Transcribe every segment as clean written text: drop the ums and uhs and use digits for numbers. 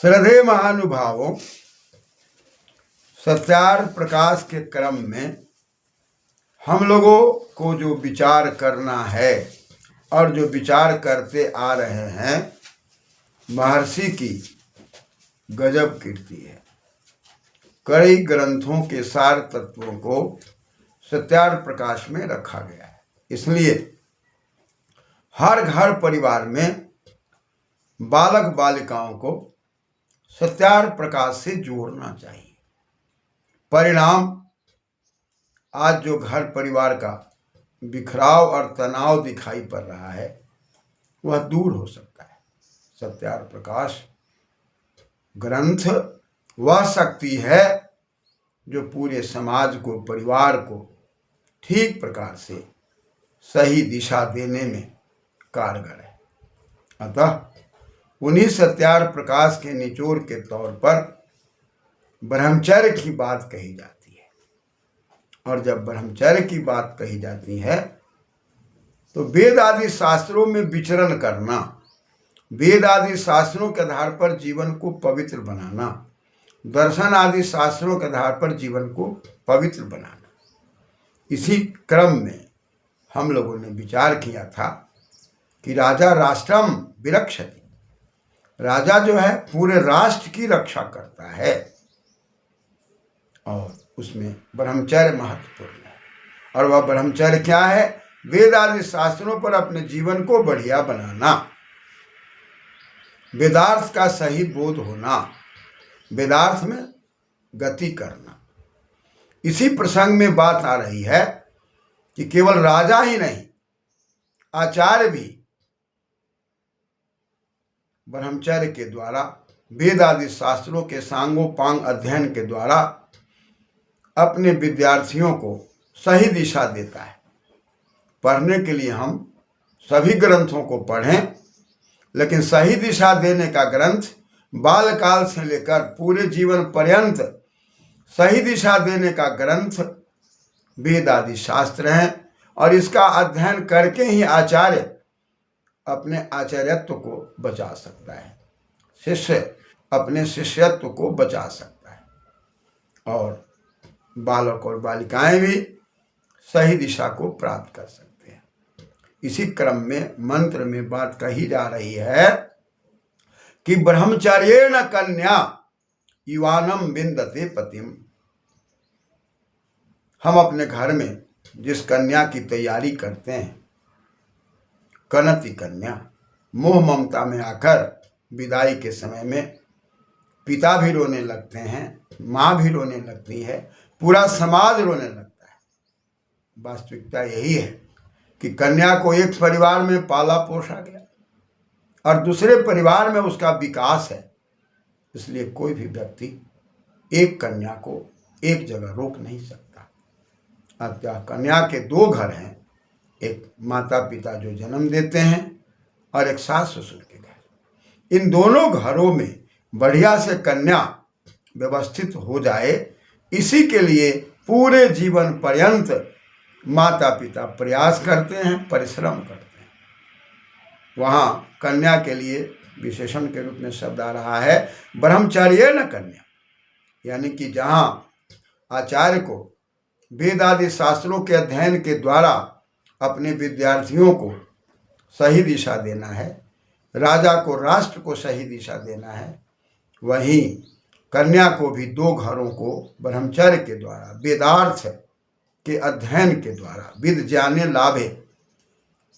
श्रद्धेय महानुभावों, सत्यार्थ प्रकाश के क्रम में हम लोगों को जो विचार करना है और जो विचार करते आ रहे हैं, महर्षि की गजब कीर्ति है। कई ग्रंथों के सार तत्वों को सत्यार्थ प्रकाश में रखा गया है। इसलिए हर घर परिवार में बालक बालिकाओं को सत्यार्थ प्रकाश से जोड़ना चाहिए। परिणाम, आज जो घर परिवार का बिखराव और तनाव दिखाई पड़ रहा है, वह दूर हो सकता है। सत्यार्थ प्रकाश ग्रंथ वह शक्ति है जो पूरे समाज को, परिवार को ठीक प्रकार से सही दिशा देने में कारगर है। अतः उन्हीं सत्यार्थ प्रकाश के निचोड़ के तौर पर ब्रह्मचर्य की बात कही जाती है। और जब ब्रह्मचर्य की बात कही जाती है तो वेद आदि शास्त्रों में विचरण करना, वेद आदि शास्त्रों के आधार पर जीवन को पवित्र बनाना, दर्शन आदि शास्त्रों के आधार पर जीवन को पवित्र बनाना। इसी क्रम में हम लोगों ने विचार किया था कि राजा राष्ट्रम विरक्षति, राजा जो है पूरे राष्ट्र की रक्षा करता है और उसमें ब्रह्मचर्य महत्वपूर्ण है। और वह ब्रह्मचर्य क्या है? वेद आदि शास्त्रों पर अपने जीवन को बढ़िया बनाना, वेदार्थ का सही बोध होना, वेदार्थ में गति करना। इसी प्रसंग में बात आ रही है कि केवल राजा ही नहीं, आचार्य भी ब्रह्मचर्य के द्वारा, वेद आदि शास्त्रों के सांगोपांग अध्ययन के द्वारा अपने विद्यार्थियों को सही दिशा देता है। पढ़ने के लिए हम सभी ग्रंथों को पढ़ें, लेकिन सही दिशा देने का ग्रंथ बालकाल से लेकर पूरे जीवन पर्यंत सही दिशा देने का ग्रंथ वेद आदि शास्त्र हैं। और इसका अध्ययन करके ही आचार्य अपने आचार्यत्व को बचा सकता है, शिष्य अपने शिष्यत्व को बचा सकता है और बालक और बालिकाएं भी सही दिशा को प्राप्त कर सकते हैं। इसी क्रम में मंत्र में बात कही जा रही है कि ब्रह्मचर्येण कन्या युवानम विन्दते पतिम। हम अपने घर में जिस कन्या की तैयारी करते हैं, कनति कन्या, मोह ममता में आकर विदाई के समय में पिता भी रोने लगते हैं, माँ भी रोने लगती है, पूरा समाज रोने लगता है। वास्तविकता यही है कि कन्या को एक परिवार में पाला पोसा गया और दूसरे परिवार में उसका विकास है। इसलिए कोई भी व्यक्ति एक कन्या को एक जगह रोक नहीं सकता। अतः कन्या के दो घर हैं, एक माता पिता जो जन्म देते हैं और एक सास ससुर के घर। इन दोनों घरों में बढ़िया से कन्या व्यवस्थित हो जाए, इसी के लिए पूरे जीवन पर्यंत माता पिता प्रयास करते हैं, परिश्रम करते हैं। वहाँ कन्या के लिए विशेषण के रूप में शब्द आ रहा है ब्रह्मचर्येण कन्या, यानी कि जहाँ आचार्य को वेद आदि शास्त्रों के अध्ययन के द्वारा अपने विद्यार्थियों को सही दिशा देना है, राजा को, राष्ट्र को सही दिशा देना है, वहीं कन्या को भी दो घरों को ब्रह्मचर्य के द्वारा, वेदार्थ के अध्ययन के द्वारा, विद ज्ञाने लाभे,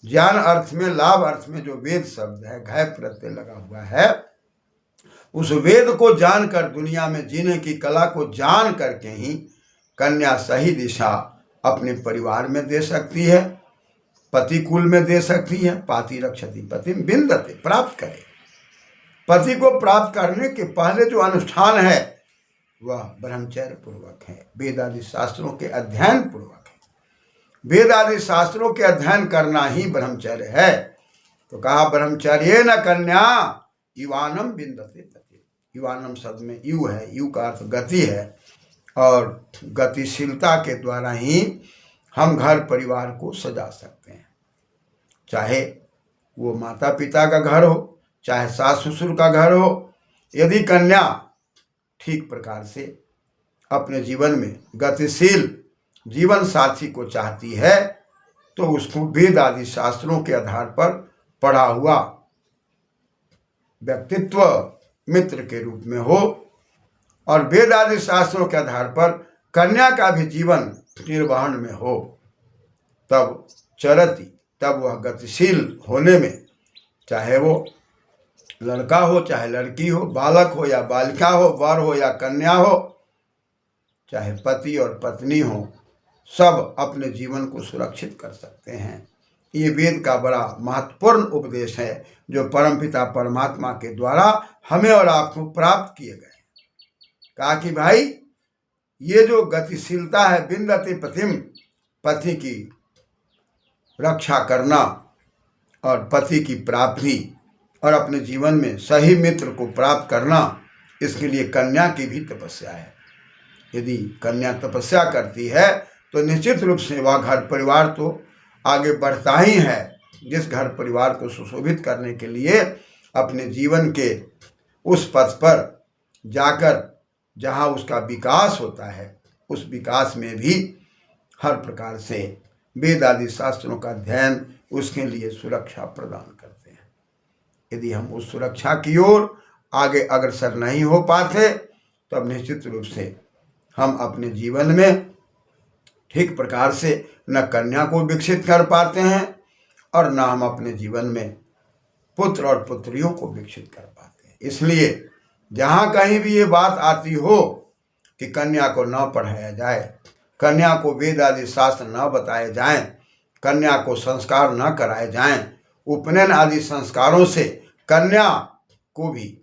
ज्ञान अर्थ में, लाभ अर्थ में जो वेद शब्द है, घय प्रत्यय लगा हुआ है, उस वेद को जानकर दुनिया में जीने की कला को जान करके ही कन्या सही दिशा अपने परिवार में दे सकती है, पति कुल में दे सकती है। पाति रक्षति पति विन्दते, प्राप्त करे। पति को प्राप्त करने के पहले जो अनुष्ठान है वह ब्रह्मचर्य पूर्वक है, वेद आदि शास्त्रों के अध्ययन पूर्वक है। वेद आदि शास्त्रों के अध्ययन करना ही ब्रह्मचर्य है। तो कहा ब्रह्मचर्येण कन्या युवानम विन्दते पति। युवानम शब्द में यु है, यु का अर्थ गति है और गतिशीलता के द्वारा ही हम घर परिवार को सजा सकते हैं। चाहे वो माता पिता का घर हो, चाहे सास ससुर का घर हो, यदि कन्या ठीक प्रकार से अपने जीवन में गतिशील जीवन साथी को चाहती है तो उसको वेद आदि शास्त्रों के आधार पर पढ़ा हुआ व्यक्तित्व मित्र के रूप में हो और वेद आदि शास्त्रों के आधार पर कन्या का भी जीवन निर्वहन में हो, तब चरती, तब वह गतिशील होने में, चाहे वो लड़का हो चाहे लड़की हो, बालक हो या बालिका हो, वर हो या कन्या हो, चाहे पति और पत्नी हो, सब अपने जीवन को सुरक्षित कर सकते हैं। ये वेद का बड़ा महत्वपूर्ण उपदेश है जो परमपिता परमात्मा के द्वारा हमें और आपको प्राप्त किए गए। कहा कि भाई ये जो गतिशीलता है, बिंदति पतिम, पति की रक्षा करना और पति की प्राप्ति और अपने जीवन में सही मित्र को प्राप्त करना, इसके लिए कन्या की भी तपस्या है। यदि कन्या तपस्या करती है तो निश्चित रूप से वह घर परिवार तो आगे बढ़ता ही है। जिस घर परिवार को सुशोभित करने के लिए अपने जीवन के उस पथ पर जाकर जहाँ उसका विकास होता है, उस विकास में भी हर प्रकार से वेद आदि शास्त्रों का अध्ययन उसके लिए सुरक्षा प्रदान करते हैं। यदि हम उस सुरक्षा की ओर आगे अग्रसर नहीं हो पाते तो अब निश्चित रूप से हम अपने जीवन में ठीक प्रकार से न कन्या को विकसित कर पाते हैं और न हम अपने जीवन में पुत्र और पुत्रियों को विकसित कर पाते हैं। इसलिए जहाँ कहीं भी ये बात आती हो कि कन्या को न पढ़ाया जाए, कन्या को वेद आदि शास्त्र न बताए जाएं, कन्या को संस्कार न कराए जाएं, उपनयन आदि संस्कारों से कन्या को भी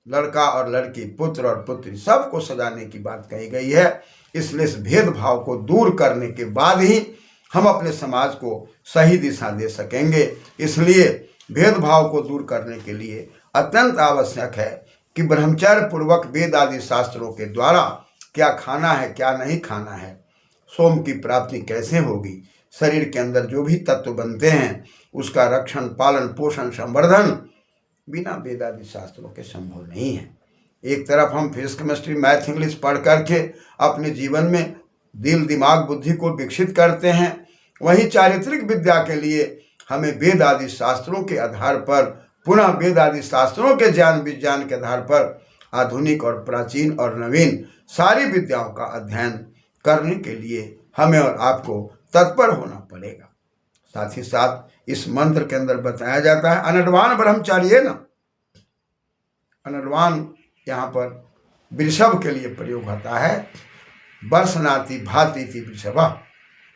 लड़का और लड़की, पुत्र और पुत्री सबको सजाने की बात कही गई है। इसलिए इस भेदभाव को दूर करने के बाद ही हम अपने समाज को सही दिशा दे सकेंगे। इसलिए भेदभाव को दूर करने के लिए अत्यंत आवश्यक है कि ब्रह्मचर्य पूर्वक वेद आदि शास्त्रों के द्वारा क्या खाना है क्या नहीं खाना है, सोम की प्राप्ति कैसे होगी, शरीर के अंदर जो भी तत्व बनते हैं उसका रक्षण, पालन, पोषण, संवर्धन बिना वेद आदि शास्त्रों के संभव नहीं है। एक तरफ हम फिजिक्स, केमिस्ट्री, मैथ, इंग्लिश पढ़ करके अपने जीवन में दिल, दिमाग, बुद्धि को विकसित करते हैं, वहीं चारित्रिक विद्या के लिए हमें वेद आदि शास्त्रों के आधार पर, पुनः वेद आदि शास्त्रों के ज्ञान विज्ञान के आधार पर आधुनिक और प्राचीन और नवीन सारी विद्याओं का अध्ययन करने के लिए हमें और आपको तत्पर होना पड़ेगा। साथ ही साथ इस मंत्र के अंदर बताया जाता है अनड्वान ब्रह्मचार्य न। अनड्वान यहाँ पर वृषभ के लिए प्रयोग होता है। वर्षनाति भाति थी वृषभ,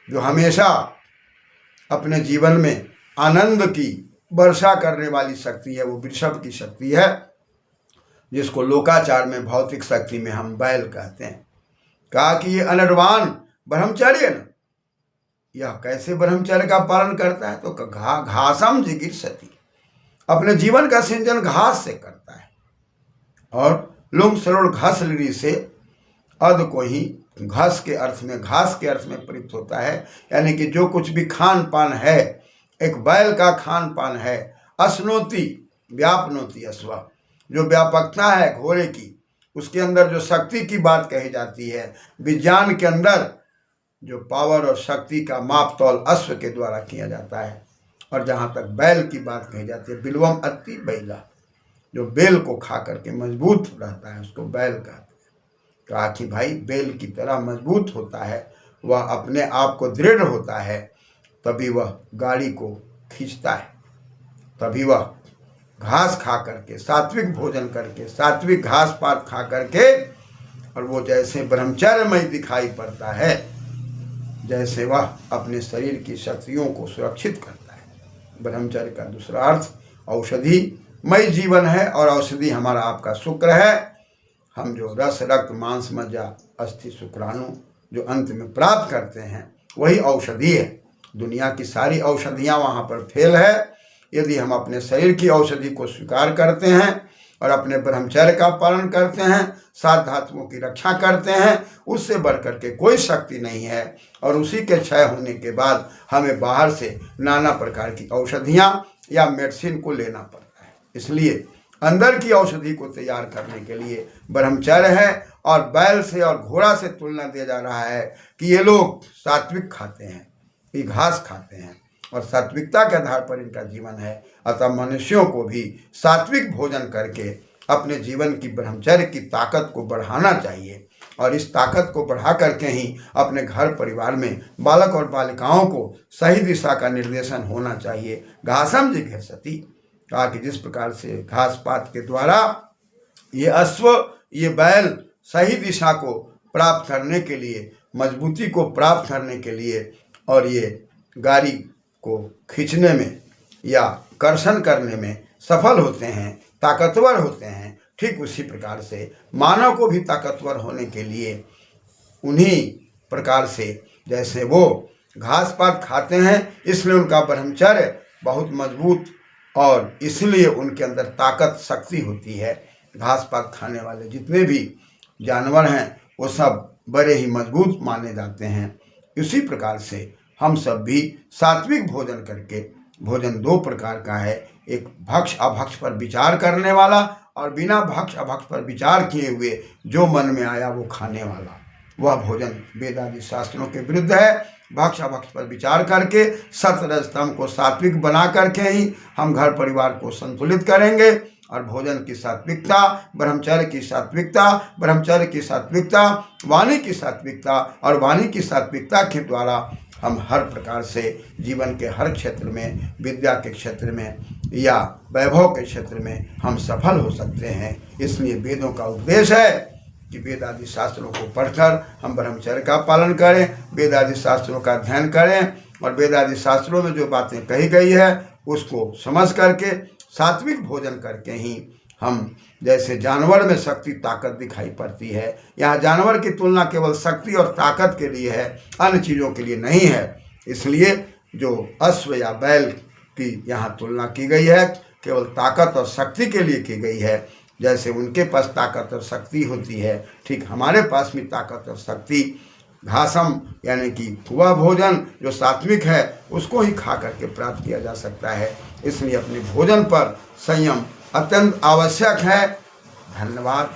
जो हमेशा अपने जीवन में आनंद की वर्षा करने वाली शक्ति है, वो वृषभ की शक्ति है, जिसको लोकाचार में, भौतिक शक्ति में हम बैल कहते हैं। कहा कि ये अनड्वान ब्रह्मचर्य न, यह कैसे ब्रह्मचर्य का पालन करता है, तो घासम जिगीर्षति, अपने जीवन का सिंचन घास से करता है। और लुंग सरोड़ घास लीरी से अध को ही घास के अर्थ में प्रयुक्त होता है, यानी कि जो कुछ भी खान पान है, एक बैल का खान पान है। अश्नोति व्यापनोति अश्व, जो व्यापकता है घोड़े की, उसके अंदर जो शक्ति की बात कही जाती है, विज्ञान के अंदर जो पावर और शक्ति का माप तौल अश्व के द्वारा किया जाता है। और जहाँ तक बैल की बात कही जाती है, बिल्वम अति बैला, जो बेल को खा करके मजबूत रहता है, उसको बैल कहते हैं। कहा कि भाई बेल की तरह मजबूत होता है, वह अपने आप को दृढ़ होता है, तभी वह गाड़ी को खींचता है, तभी वह घास खा करके, सात्विक भोजन करके, सात्विक घास पात खा करके, और वो जैसे ब्रह्मचर्यमय दिखाई पड़ता है, जैसे वह अपने शरीर की शक्तियों को सुरक्षित करता है। ब्रह्मचर्य का दूसरा अर्थ औषधि मय जीवन है, और औषधि हमारा आपका शुक्र है। हम जो रस, रक्त, मांस, मज्जा, अस्थि, शुक्राणु जो अंत में प्राप्त करते हैं, वही औषधि है। दुनिया की सारी औषधियाँ वहाँ पर फेल है। यदि हम अपने शरीर की औषधि को स्वीकार करते हैं और अपने ब्रह्मचर्य का पालन करते हैं, सात धातुओं की रक्षा करते हैं, उससे बढ़कर के कोई शक्ति नहीं है। और उसी के क्षय होने के बाद हमें बाहर से नाना प्रकार की औषधियाँ या मेडिसिन को लेना पड़ता है। इसलिए अंदर की औषधि को तैयार करने के लिए ब्रह्मचर्य है। और बैल से और घोड़ा से तुलना दिया जा रहा है कि ये लोग सात्विक खाते हैं, ये घास खाते हैं और सात्विकता के आधार पर इनका जीवन है। अतः मनुष्यों को भी सात्विक भोजन करके अपने जीवन की ब्रह्मचर्य की ताकत को बढ़ाना चाहिए और इस ताकत को बढ़ा करके ही अपने घर परिवार में बालक और बालिकाओं को सही दिशा का निर्देशन होना चाहिए। घासम जिघर्षति, कहा कि जिस प्रकार से घास पात के द्वारा ये अश्व, ये बैल सही दिशा को प्राप्त करने के लिए, मजबूती को प्राप्त करने के लिए और ये गाड़ी को खींचने में या कर्षण करने में सफल होते हैं, ताकतवर होते हैं, ठीक उसी प्रकार से मानव को भी ताकतवर होने के लिए उन्हीं प्रकार से जैसे वो घास पात खाते हैं इसलिए उनका ब्रह्मचर्य बहुत मजबूत और इसलिए उनके अंदर ताकत शक्ति होती है। घास पात खाने वाले जितने भी जानवर हैं वो सब बड़े ही मजबूत माने जाते हैं। इसी प्रकार से हम सब भी सात्विक भोजन करके, भोजन दो प्रकार का है, एक भक्ष अभक्ष पर विचार करने वाला और बिना भक्ष अभक्ष पर विचार किए हुए जो मन में आया वो खाने वाला, वह भोजन वेद आदि शास्त्रों के विरुद्ध है। भक्ष अभक्ष पर विचार करके सत्व तम को सात्विक बना करके ही हम घर परिवार को संतुलित करेंगे और भोजन की सात्विकता, ब्रह्मचर्य की सात्विकता, ब्रह्मचर्य की सात्विकता, वाणी की सात्विकता और वाणी की सात्विकता के द्वारा हम हर प्रकार से जीवन के हर क्षेत्र में, विद्या के क्षेत्र में या वैभव के क्षेत्र में हम सफल हो सकते हैं। इसलिए वेदों का उपदेश है कि वेद आदि शास्त्रों को पढ़कर हम ब्रह्मचर्य का पालन करें, वेद आदि शास्त्रों का अध्ययन करें और वेद आदि शास्त्रों में जो बातें कही गई है उसको समझ करके सात्विक भोजन करके ही हम, जैसे जानवर में शक्ति ताकत दिखाई पड़ती है, यहाँ जानवर की तुलना केवल शक्ति और ताकत के लिए है, अन्य चीज़ों के लिए नहीं है। इसलिए जो अश्व या बैल की यहाँ तुलना की गई है केवल ताकत और शक्ति के लिए की गई है। जैसे उनके पास ताकत और शक्ति होती है, ठीक हमारे पास भी ताकत और शक्ति घासम यानी कि वह भोजन जो सात्विक है उसको ही खा करके प्राप्त किया जा सकता है। इसलिए अपने भोजन पर संयम अत्यंत आवश्यक है। धन्यवाद।